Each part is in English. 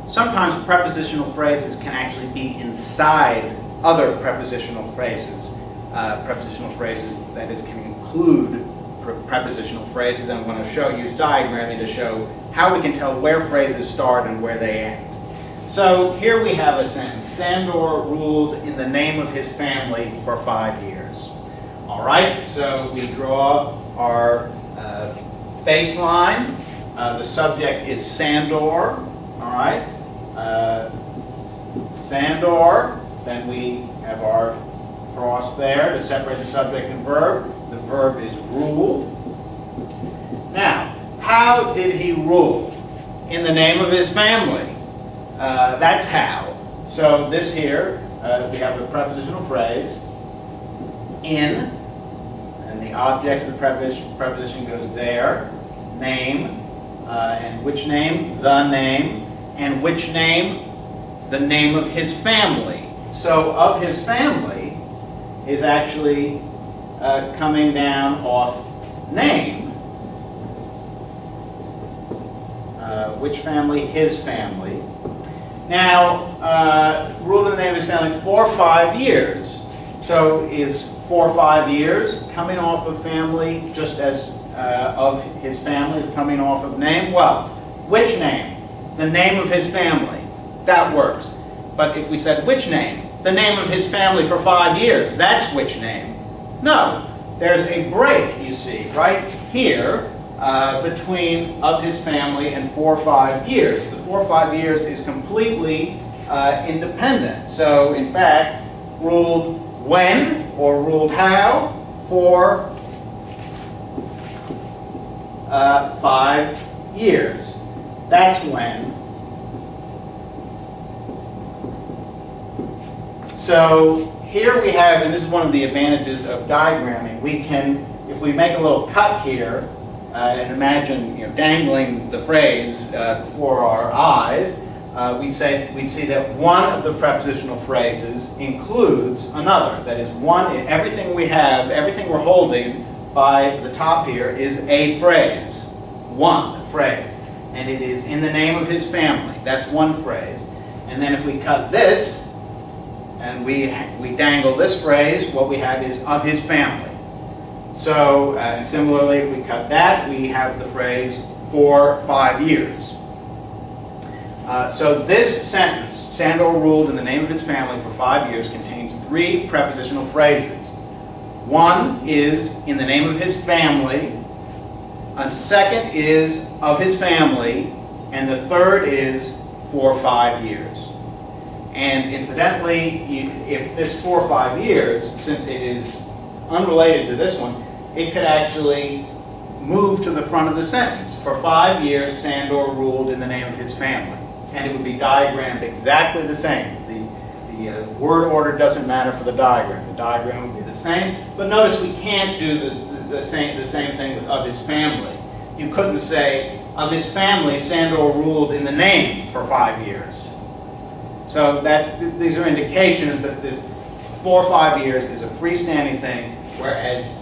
sometimes prepositional phrases can actually be inside other prepositional phrases. Prepositional phrases, that is, can include prepositional phrases, and I'm going to use diagramming to show how we can tell where phrases start and where they end. So here we have a sentence. Sandor ruled in the name of his family for 5 years. All right, so we draw our baseline. The subject is Sandor. All right, Sandor. Then we have our cross there to separate the subject and verb. The verb is ruled. Now, how did he rule? In the name of his family. That's how. So this here, we have the prepositional phrase, in, and the object of the preposition goes there, name, and which name? The name. And which name? The name of his family. So of his family is actually coming down off name. Which family? His family. Now, ruled in the name of his family for 5 years. So is 4 or 5 years coming off of family just as of his family is coming off of name? Well, which name? The name of his family. That works. But if we said which name? The name of his family for 5 years. That's which name? No. There's a break, you see, right here between of his family and 4 or 5 years. The 4 or 5 years is completely independent. So, in fact, ruled when or ruled how for 5 years. That's when. So here we have, and this is one of the advantages of diagramming, we can, if we make a little cut here, and imagine dangling the phrase before our eyes, we'd see that one of the prepositional phrases includes another. That is, everything we have, everything we're holding by the top here is a phrase. One phrase. And it is in the name of his family. That's one phrase. And then if we cut this, and we dangle this phrase, what we have is of his family. So, and similarly, if we cut that, we have the phrase for 5 years. So this sentence, Sandor ruled in the name of his family for 5 years, contains 3 prepositional phrases. One is in the name of his family, a second is of his family, and the third is for 5 years. And incidentally, if this 4 or 5 years, since it is unrelated to this one, it could actually move to the front of the sentence. For 5 years, Sandor ruled in the name of his family. And it would be diagrammed exactly the same. The word order doesn't matter for the diagram. The diagram would be the same. But notice we can't do the same thing with of his family. You couldn't say, of his family, Sandor ruled in the name for 5 years. So these are indications that this 4 or 5 years is a freestanding thing, whereas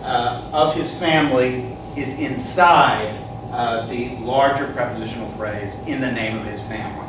of his family is inside the larger prepositional phrase in the name of his family.